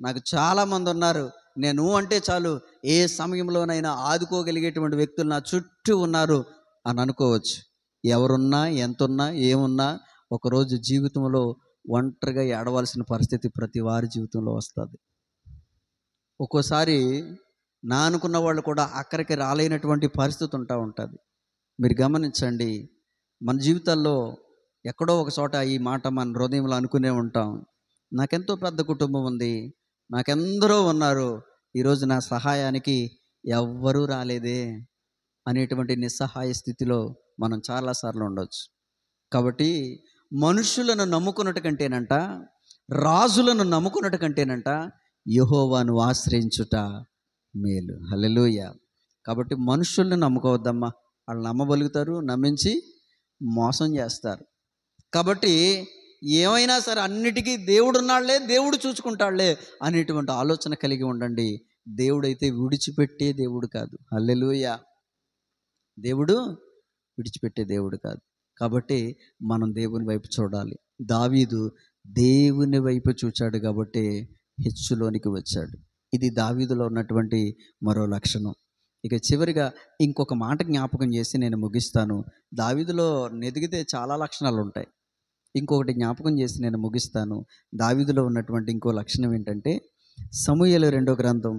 నాకు చాలామంది ఉన్నారు, నేను అంటే చాలు ఏ సమయంలోనైనా ఆదుకోగలిగేటువంటి వ్యక్తులు నా చుట్టూ ఉన్నారు అని అనుకోవచ్చు. ఎవరున్నా, ఎంతున్నా, ఏమున్నా ఒకరోజు జీవితంలో ఒంటరిగా ఏడవలసిన పరిస్థితి ప్రతి వారి జీవితంలో వస్తుంది. ఒక్కోసారి నా అనుకున్న వాళ్ళు కూడా అక్కడికి రాలేనటువంటి పరిస్థితి ఉంటుంది. మీరు గమనించండి. మన జీవితాల్లో ఎక్కడో ఒక చోట ఈ మాట మన హృదయంలో అనుకునే ఉంటాం, నాకెంతో పెద్ద కుటుంబం ఉంది, నాకెందరో ఉన్నారు, ఈరోజు నా సహాయానికి ఎవ్వరూ రాలేదే అనేటువంటి నిస్సహాయ స్థితిలో మనం చాలాసార్లు ఉండవచ్చు. కాబట్టి మనుషులను నమ్ముకున్నట్టు కంటేనంట, రాజులను నమ్ముకున్నట్టు కంటేనంట యెహోవాను ఆశ్రయించుట మేలు. హల్లెలూయా. కాబట్టి మనుషుల్ని నమ్ముకోవద్దమ్మా. వాళ్ళు నమ్మగలుగుతారు, నమ్మించి మోసం చేస్తారు. కాబట్టి ఏమైనా సరే అన్నిటికీ దేవుడు ఉన్నాళ్లే, దేవుడు చూసుకుంటాళ్లే అనేటువంటి ఆలోచన కలిగి ఉండండి. దేవుడైతే విడిచిపెట్టే దేవుడు కాదు. హల్లెలూయా. దేవుడు విడిచిపెట్టే దేవుడు కాదు. కాబట్టి మనం దేవుని వైపు చూడాలి. దావీదు దేవుని వైపు చూచాడు కాబట్టి హెచ్చులోనికి వచ్చాడు. ఇది దావీదులో ఉన్నటువంటి మరో లక్షణం. ఇక చివరిగా ఇంకొక మాట జ్ఞాపకం చేసి నేను ముగిస్తాను. దావీదులో ఎదిగితే చాలా లక్షణాలు ఉంటాయి. ఇంకొకటి జ్ఞాపకం చేసి నేను ముగిస్తాను. దావీదులో ఉన్నటువంటి ఇంకో లక్షణం ఏంటంటే, సమూయేలు 2వ గ్రంథం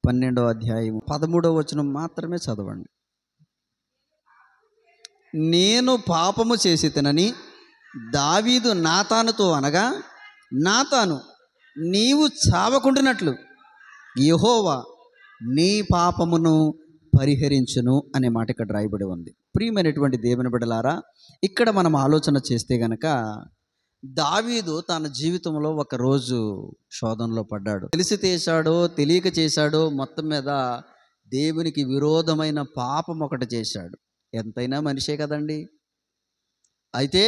12వ అధ్యాయం 13వ వచనం మాత్రమే చదవండి. నేను పాపము చేసి తినని దావీదు నాతానుతో అనగా, నాతాను నీవు చావకుంటున్నట్లు యెహోవా నీ పాపమును పరిహరించును అనే మాట ఇక్కడ రాయబడి ఉంది. ప్రియమైనటువంటి దేవుని బిడ్డలారా, ఇక్కడ మనం ఆలోచన చేస్తే గనక దావీదు తన జీవితంలో ఒక రోజు శోధనలో పడ్డాడు. తెలిసి చేశాడో తెలియక చేశాడో, మొత్తం మీద దేవునికి విరోధమైన పాపం ఒకటి చేశాడు. ఎంతైనా మనిషే కదండి. అయితే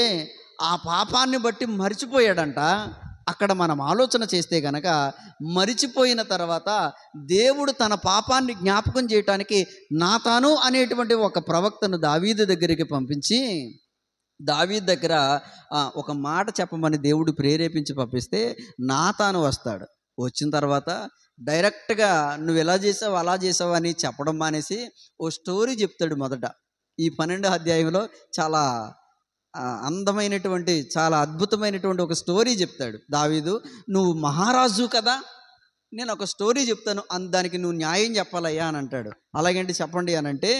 ఆ పాపాన్ని బట్టి మరిచిపోయాడంట. అక్కడ మనం ఆలోచన చేస్తే గనక మరిచిపోయిన తర్వాత దేవుడు తన పాపాన్ని జ్ఞాపకం చేయటానికి నాతాను అనేటువంటి ఒక ప్రవక్తను దావీదు దగ్గరికి పంపించి, దావీదు దగ్గర ఒక మాట చెప్పమని దేవుడు ప్రేరేపించి పంపిస్తే నాతాను వస్తాడు. వచ్చిన తర్వాత డైరెక్ట్గా నువ్వు ఎలా చేసావు అలా చేసావు అని చెప్పడం మానేసి ఓ స్టోరీ చెప్తాడు. మొదట ఈ 12వ అధ్యాయంలో చాలా అందమైనటువంటి, చాలా అద్భుతమైనటువంటి ఒక స్టోరీ చెప్తాడు. దావీదు, నువ్వు మహారాజు కదా, నేను ఒక స్టోరీ చెప్తాను, దానికి నువ్వు న్యాయం చెప్పాలయ్యా అని అంటాడు. అలాగంటే చెప్పండి అని అంటే,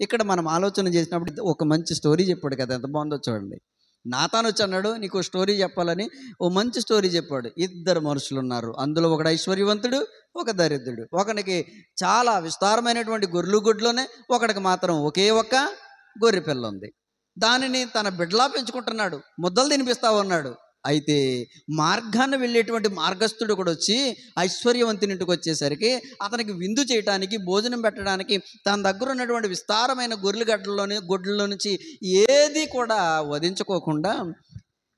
ఇక్కడ మనం ఆలోచన చేసినప్పుడు ఒక మంచి స్టోరీ చెప్పాడు కదా, ఎంత బాగుందో చూడండి. నాతాను వచ్చి అన్నాడు, నీకు స్టోరీ చెప్పాలని. ఓ మంచి స్టోరీ చెప్పాడు. ఇద్దరు మనుషులు ఉన్నారు, అందులో ఒకడు ఐశ్వర్యవంతుడు, ఒక దరిద్రుడు. ఒకనికి చాలా విస్తారమైనటువంటి గొర్రెలు గుడ్లోనే, ఒకడికి మాత్రం ఒకే ఒక్క గొర్రె పిల్ల ఉంది. దానిని తన బిడ్డలా పెంచుకుంటున్నాడు, ముద్దలు తినిపిస్తా ఉన్నాడు. అయితే మార్గాన్ని వెళ్ళేటువంటి మార్గస్థుడు కూడా వచ్చి ఐశ్వర్యవంతునింటికి వచ్చేసరికి అతనికి విందు చేయడానికి, భోజనం పెట్టడానికి తన దగ్గర ఉన్నటువంటి విస్తారమైన గొడ్లలో నుంచి ఏది కూడా వధించుకోకుండా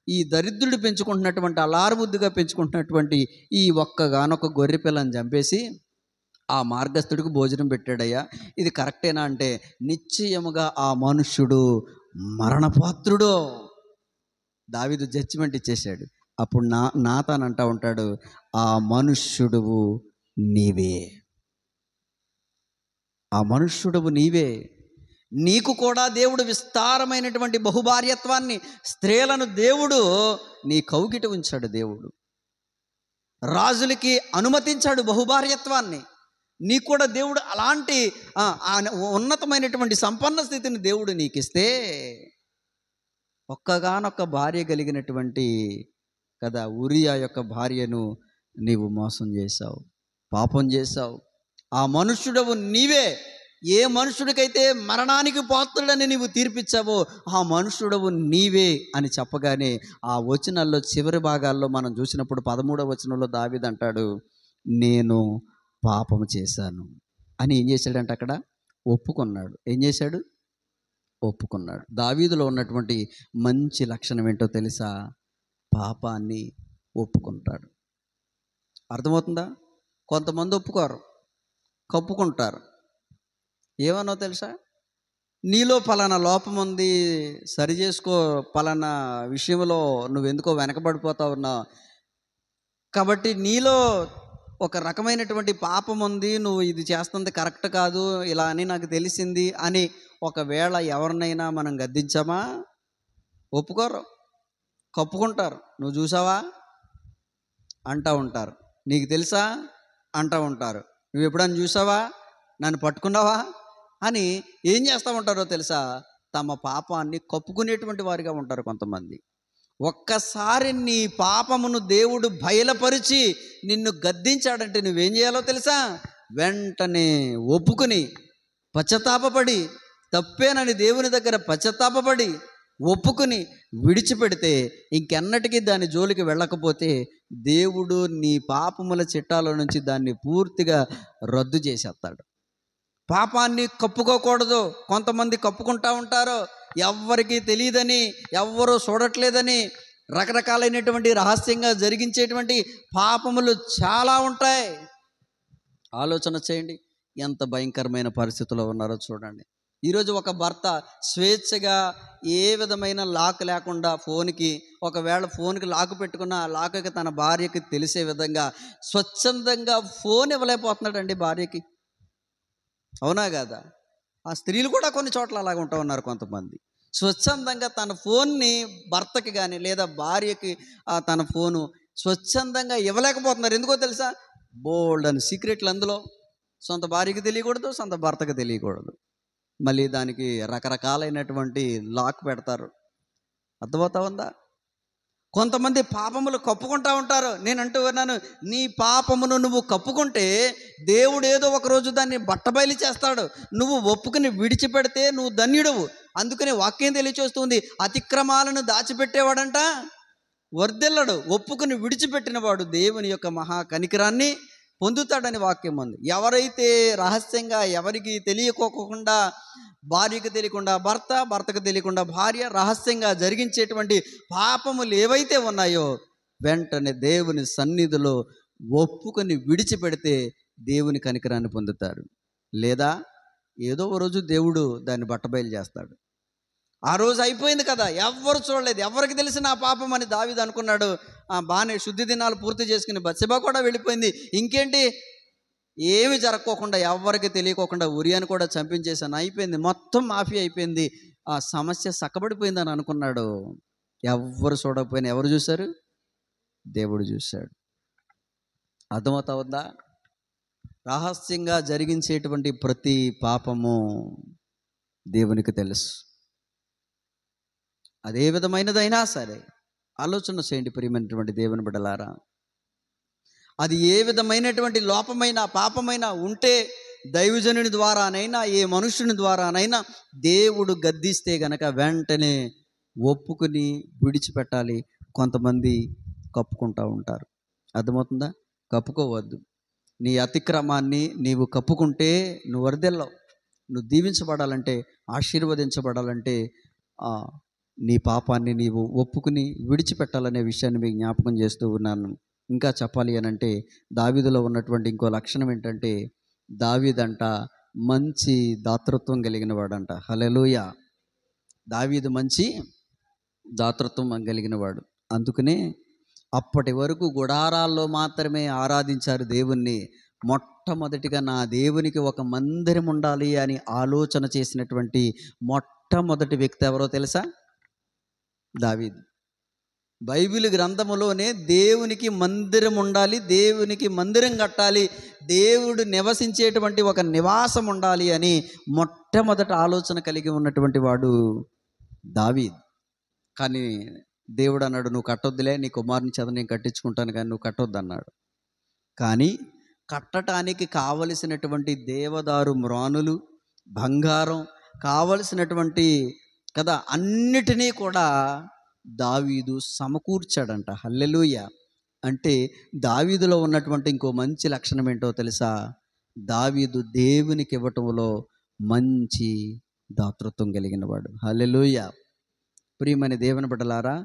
ఈ దరిద్రుడు పెంచుకుంటున్నటువంటి, అలారుముద్దుగా పెంచుకుంటున్నటువంటి ఈ ఒక్కగానొక్క గొర్రె పిల్లని చంపేసి ఆ మార్గస్థుడికి భోజనం పెట్టాడయ్యా. ఇది కరెక్టేనా అంటే, నిశ్చయముగా ఆ మనుష్యుడు మరణపాత్రుడు. దావీదు జడ్జిమెంట్ ఇచ్చేశాడు. అప్పుడు నాతాను అంటా ఉంటాడు, ఆ మనుష్యుడువు నీవే, ఆ మనుష్యుడువు నీవే. నీకు కూడా దేవుడు విస్తారమైనటువంటి బహుభార్యత్వాన్ని, స్త్రీలను దేవుడు నీ కౌగిట ఉంచాడు. దేవుడు రాజులకి అనుమతించాడు బహుభార్యత్వాన్ని. నీకు కూడా దేవుడు అలాంటి ఉన్నతమైనటువంటి సంపన్న స్థితిని దేవుడు నీకు ఇస్తే, ఒక్కగానొక్క భార్య కలిగినటువంటి కదా ఉరియా యొక్క భార్యను నీవు మోసం చేశావు, పాపం చేశావు. ఆ మనుష్యుడవు నీవే. ఏ మనుషుడికైతే మరణానికి పాత్రుడని నీవు తీర్పిచ్చావో ఆ మనుషుడవు నీవే అని చెప్పగానే, ఆ వచనాల్లో చివరి భాగాల్లో మనం చూసినప్పుడు 13వ వచనంలో దావీదు అంటాడు, నేను పాపము చేశాను అని. ఏం చేశాడంటే అక్కడ ఒప్పుకున్నాడు. ఏం చేశాడు? ఒప్పుకున్నాడు. దావీదులో ఉన్నటువంటి మంచి లక్షణం ఏంటో తెలుసా? పాపాన్ని ఒప్పుకుంటాడు. అర్థమవుతుందా? కొంతమంది ఒప్పుకోరు, కప్పుకుంటారు. ఏమన్నా తెలుసా? నీలో పలానా లోపం ఉంది, సరి చేసుకో, పలానా విషయంలో నువ్వెందుకో వెనకబడిపోతా ఉన్నావు కాబట్టి నీలో ఒక రకమైనటువంటి పాపం ఉంది, నువ్వు ఇది చేస్తుంది కరెక్ట్ కాదు, ఇలా అని నాకు తెలిసింది అని ఒకవేళ ఎవరినైనా మనం గద్దించామా? ఒప్పుకోరు, కప్పుకుంటారు. నువ్వు చూసావా అంటూ ఉంటారు, నీకు తెలుసా అంటూ ఉంటారు, నువ్వు ఎప్పుడైనా చూసావా, నన్ను పట్టుకున్నావా అని ఏం చేస్తూ ఉంటారో తెలుసా? తమ పాపాన్ని కప్పుకునేటువంటి వారిగా ఉంటారు కొంతమంది. ఒక్కసారి నీ పాపమును దేవుడు బయలుపరిచి నిన్ను గద్దించాడంటే నువ్వేం చేయాలో తెలుసా? వెంటనే ఒప్పుకుని పశ్చాత్తాపపడి, తప్పేనని దేవుని దగ్గర పశ్చాత్తాపపడి ఒప్పుకుని విడిచిపెడితే, ఇంకెన్నటికీ దాని జోలికి వెళ్ళకపోతే దేవుడు నీ పాపముల చిట్టాల నుంచి దాన్ని పూర్తిగా రద్దు చేసేస్తాడు. పాపాన్ని కప్పుకోకూడదు. కొంతమంది కప్పుకుంటా ఉంటారు, ఎవ్వరికీ తెలియదని, ఎవ్వరూ చూడట్లేదని. రకరకాలైనటువంటి రహస్యంగా జరిగించేటువంటి పాపములు చాలా ఉంటాయి. ఆలోచన చేయండి, ఎంత భయంకరమైన పరిస్థితుల్లో ఉన్నారో చూడండి. ఈరోజు ఒక భర్త స్వేచ్ఛగా ఏ విధమైన లాక్ లేకుండా ఒకవేళ ఫోన్కి లాక్ పెట్టుకున్న ఆ లాక్కి తన భార్యకి తెలిసే విధంగా స్వచ్ఛందంగా ఫోన్ ఇవ్వలేకపోతున్నాడండి భార్యకి. అవునా కాదా? ఆ స్త్రీలు కూడా కొన్ని చోట్ల అలాగ ఉంటా ఉన్నారు. కొంతమంది స్వచ్ఛందంగా తన ఫోన్ని భర్తకి కానీ లేదా భార్యకి తన ఫోను స్వచ్ఛందంగా ఇవ్వలేకపోతున్నారు. ఎందుకో తెలుసా? బోల్డ్ అని సీక్రెట్లు అందులో, సొంత భార్యకి తెలియకూడదు, సొంత భర్తకు తెలియకూడదు. మళ్ళీ దానికి రకరకాలైనటువంటి లాక్ పెడతారు. అర్థమవుతా ఉందా? కొంతమంది పాపములు కప్పుకుంటా ఉంటారు. నేను అంటూ ఉన్నాను, నీ పాపమును నువ్వు కప్పుకుంటే దేవుడు ఏదో ఒక రోజు దాన్ని బట్టబయలు చేస్తాడు. నువ్వు ఒప్పుకుని విడిచిపెడితే నువ్వు ధన్యుడవు. అందుకని వాక్యం తెలియచేస్తుంది, అతిక్రమాలను దాచిపెట్టేవాడంట వర్ధిల్లడు, ఒప్పుకుని విడిచిపెట్టిన వాడు దేవుని యొక్క మహా కనికరాన్ని పొందుతాడని వాక్యం ఉంది. ఎవరైతే రహస్యంగా ఎవరికి తెలియకోకుండా, భార్యకు తెలియకుండా భర్త, భర్తకు తెలియకుండా భార్య రహస్యంగా జరిగించేటువంటి పాపములు ఏవైతే ఉన్నాయో వెంటనే దేవుని సన్నిధిలో ఒప్పుకొని విడిచిపెడితే దేవుని కనికరాన్ని పొందుతారు. లేదా ఏదో ఒక రోజు దేవుడు దాన్ని బట్టబయలు చేస్తాడు. ఆ రోజు అయిపోయింది కదా, ఎవ్వరు చూడలేదు, ఎవరికి తెలిసిన ఆ పాపం అని దావీదు అనుకున్నాడు. బాగానే శుద్ధి దినాలు పూర్తి చేసుకుని బత్షెబ కూడా వెళ్ళిపోయింది. ఇంకేంటి, ఏమి జరగకోకుండా ఎవరికి తెలియకోకుండా ఉరియాని కూడా చంపించేశాను, అయిపోయింది, మొత్తం మాఫీ అయిపోయింది, ఆ సమస్య సక్కబడిపోయిందని అనుకున్నాడు. ఎవ్వరు చూడకపోయినా ఎవరు చూశారు? దేవుడు చూశాడు. అర్థమవుతా ఉందా? రహస్యంగా జరిగించేటువంటి ప్రతి పాపము దేవునికి తెలుసు. అదే విధమైనదైనా సరే ఆలోచన చేయండి ప్రియమైనటువంటి దేవుని బిడ్డలారా. అది ఏ విధమైనటువంటి లోపమైన పాపమైనా ఉంటే దైవజనుని ద్వారానైనా ఏ మనుషుని ద్వారానైనా దేవుడు గద్దిస్తే గనక వెంటనే ఒప్పుకుని విడిచిపెట్టాలి. కొంతమంది కప్పుకుంటూ ఉంటారు. అర్థమవుతుందా? కప్పుకోవద్దు. నీ అతిక్రమాన్ని నీవు కప్పుకుంటే నువ్వు వర్ధిల్లవు. నువ్వు దీవించబడాలంటే, ఆశీర్వదించబడాలంటే నీ పాపాన్ని నీవు ఒప్పుకుని విడిచిపెట్టాలనే విషయాన్ని మీకు జ్ఞాపకం చేస్తూ ఉన్నాను. ఇంకా చెప్పాలి అని అంటే దావీదులో ఉన్నటువంటి ఇంకో లక్షణం ఏంటంటే, దావీదంట మంచి దాతృత్వం కలిగిన వాడంట. హల్లెలూయా! దావీదు మంచి దాతృత్వం కలిగిన వాడు. అందుకనే అప్పటి వరకు గుడారాల్లో మాత్రమే ఆరాధించారు దేవుణ్ణి. మొట్టమొదటిగా నా దేవునికి ఒక మందిరం ఉండాలి అని ఆలోచన చేసినటువంటి మొట్టమొదటి వ్యక్తి ఎవరో తెలుసా? దావీదు. బైబిల్ గ్రంథములోనే దేవునికి మందిరం ఉండాలి, దేవునికి మందిరం కట్టాలి, దేవుడు నివసించేటువంటి ఒక నివాసం ఉండాలి అని మొట్టమొదటి ఆలోచన కలిగి ఉన్నటువంటి వాడు దావీదు. కానీ దేవుడు అన్నాడు, నువ్వు కట్టొద్దులే, నీ కుమారుని చేత నేను కట్టించుకుంటాను కానీ నువ్వు కట్టొద్దు అన్నాడు. కానీ కట్టడానికి కావలసినటువంటి దేవదారు మ్రానులు, బంగారం కావలసినటువంటి కదా అన్నిటినీ కూడా దావీదు సమకూర్చాడంట. హల్లెలూయా! అంటే దావీదులో ఉన్నటువంటి ఇంకో మంచి లక్షణం ఏంటో తెలుసా? దావీదు దేవునికి ఇవ్వటంలో మంచి దాతృత్వం కలిగిన వాడు. హల్లెలూయా! ప్రియమైన దేవుని బిడ్డలారా,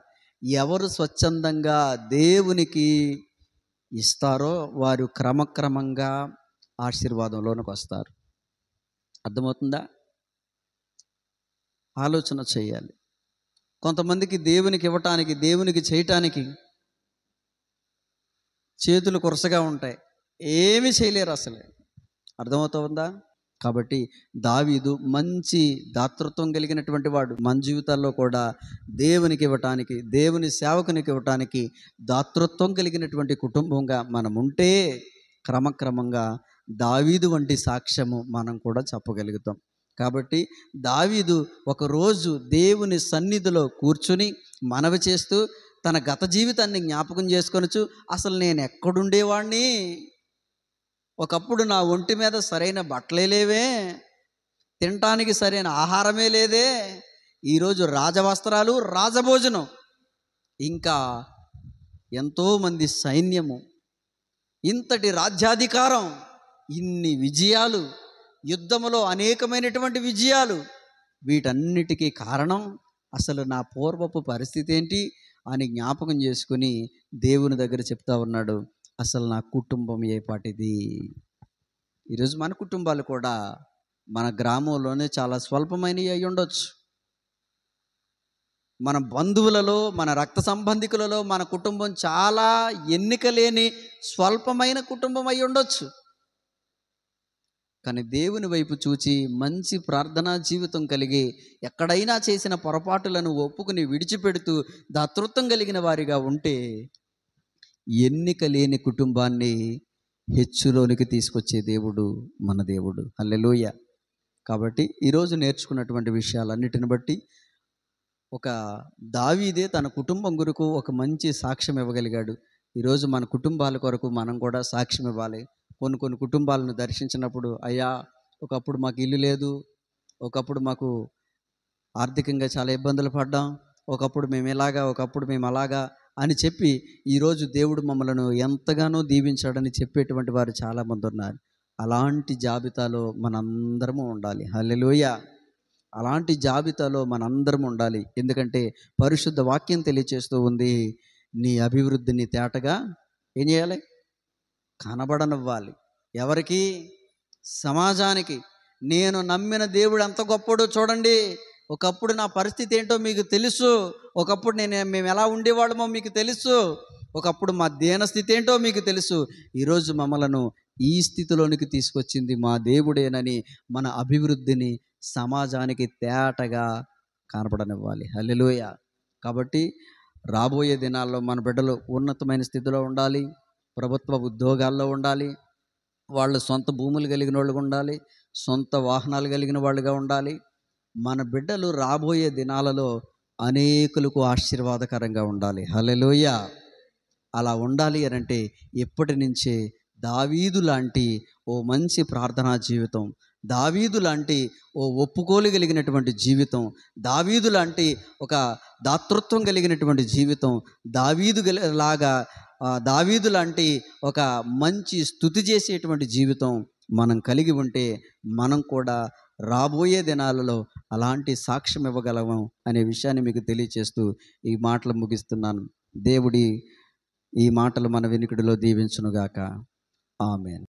ఎవరు స్వచ్ఛందంగా దేవునికి ఇస్తారో వారు క్రమక్రమంగా ఆశీర్వాదంలోనికి వస్తారు. అర్థమవుతుందా? ఆలోచన చేయాలి. కొంతమందికి దేవునికి ఇవ్వటానికి, దేవునికి చేయటానికి చేతులు కొరసగా ఉంటాయి, ఏమీ చేయలేరు అసలు. అర్థమవుతుందా? కాబట్టి దావీదు మంచి దాతృత్వం కలిగినటువంటి వాడు. మన జీవితాల్లో కూడా దేవునికి ఇవ్వటానికి, దేవుని సేవకునికి ఇవ్వటానికి దాతృత్వం కలిగినటువంటి కుటుంబంగా మనం ఉంటే క్రమక్రమంగా దావీదు వంటి సాక్ష్యము మనం కూడా చెప్పగలుగుతాం. కాబట్టి దావీదు ఒకరోజు దేవుని సన్నిధిలో కూర్చుని మనవి చేస్తూ తన గత జీవితాన్ని జ్ఞాపకం చేసుకొనొచ్చు. అసలు నేను ఎక్కడుండేవాడిని, ఒకప్పుడు నా ఒంటి మీద సరైన బట్టలే లేవే, తినటానికి సరైన ఆహారమే లేదే, ఈరోజు రాజవస్త్రాలు, రాజభోజనం, ఇంకా ఎంతోమంది సైన్యము, ఇంతటి రాజ్యాధికారం, ఇన్ని విజయాలు, యుద్ధములో అనేకమైనటువంటి విజయాలు, వీటన్నిటికీ కారణం అసలు నా పూర్వపు పరిస్థితి ఏంటి అని జ్ఞాపకం చేసుకుని దేవుని దగ్గర చెప్తా ఉన్నాడు, అసలు నా కుటుంబం ఏ పాటిది. ఈరోజు మన కుటుంబాలు కూడా మన గ్రామంలోనే చాలా స్వల్పమైనవి అయి ఉండొచ్చు. మన బంధువులలో, మన రక్త సంబంధికులలో మన కుటుంబం చాలా ఎన్నిక లేని స్వల్పమైన కుటుంబం అయి ఉండొచ్చు. కానీ దేవుని వైపు చూచి మంచి ప్రార్థనా జీవితం కలిగి ఎక్కడైనా చేసిన పొరపాటులను ఒప్పుకుని విడిచిపెడుతూ దాతృత్వం కలిగిన వారిగా ఉంటే ఎన్నిక లేని కుటుంబాన్ని హెచ్చులోనికి తీసుకొచ్చే దేవుడు మన దేవుడు. హల్లెలూయా. కాబట్టి ఈరోజు నేర్చుకున్నటువంటి విషయాలన్నిటిని బట్టి ఒక దావీదే తన కుటుంబం కొరకు ఒక మంచి సాక్ష్యం ఇవ్వగలిగాడు. ఈరోజు మన కుటుంబాల కొరకు మనం కూడా సాక్ష్యం ఇవ్వాలి. కొన్ని కుటుంబాలను దర్శించినప్పుడు, అయ్యా ఒకప్పుడు మాకు ఇల్లు లేదు, ఒకప్పుడు మాకు ఆర్థికంగా చాలా ఇబ్బందులు పడ్డాం, ఒకప్పుడు మేము ఇలాగా, ఒకప్పుడు మేము అలాగా అని చెప్పి ఈరోజు దేవుడు మమ్మలను ఎంతగానో దీవించాడని చెప్పేటువంటి వారు చాలామంది ఉన్నారు. అలాంటి జాబితాలో మనందరము ఉండాలి. హల్లెలూయా. అలాంటి జాబితాలో మనందరం ఉండాలి. ఎందుకంటే పరిశుద్ధ వాక్యం తెలియచేస్తూ ఉంది, నీ అభివృద్ధిని తేటగా ఏం చేయాలి? కనబడనివ్వాలి. ఎవరికి? సమాజానికి. నేను నమ్మిన దేవుడు ఎంత గొప్పడో చూడండి. ఒకప్పుడు నా పరిస్థితి ఏంటో మీకు తెలుసు. ఒకప్పుడు మేము ఎలా ఉండేవాళ్ళమో మీకు తెలుసు. ఒకప్పుడు మా దీనస్థితి ఏంటో మీకు తెలుసు. ఈరోజు మమ్మలను ఈ స్థితిలోనికి తీసుకొచ్చింది మా దేవుడేనని మన అభివృద్ధిని సమాజానికి తేటగా కనపడనివ్వాలి. హల్లెలూయా. కాబట్టి రాబోయే దినాల్లో మన బిడ్డలు ఉన్నతమైన స్థితిలో ఉండాలి, ప్రభుత్వ ఉద్యోగాల్లో ఉండాలి, వాళ్ళు సొంత భూములు కలిగిన వాళ్ళుగా ఉండాలి, సొంత వాహనాలు కలిగిన వాళ్ళుగా ఉండాలి. మన బిడ్డలు రాబోయే దినాలలో అనేకులకు ఆశీర్వాదకరంగా ఉండాలి. హల్లెలూయా. అలా ఉండాలి అని అంటే ఎప్పటి నుంచే దావీదు లాంటి ఓ మంచి ప్రార్థనా జీవితం, దావీదు లాంటి ఓ ఒప్పుకోలుగలిగినటువంటి జీవితం, దావీదు లాంటి ఒక దాతృత్వం కలిగినటువంటి జీవితం, దావీదు లాంటి ఒక మంచి స్తుతి చేసేటువంటి జీవితం మనం కలిగి ఉంటే మనం కూడా రాబోయే దినాలలో అలాంటి సాక్ష్యం ఇవ్వగలము అనే విషయాన్ని మీకు తెలియచేస్తూ ఈ మాటలు ముగిస్తున్నాను. దేవుడి ఈ మాటలు మన వినికిడిలో దీవించునుగాక. ఆమేన్.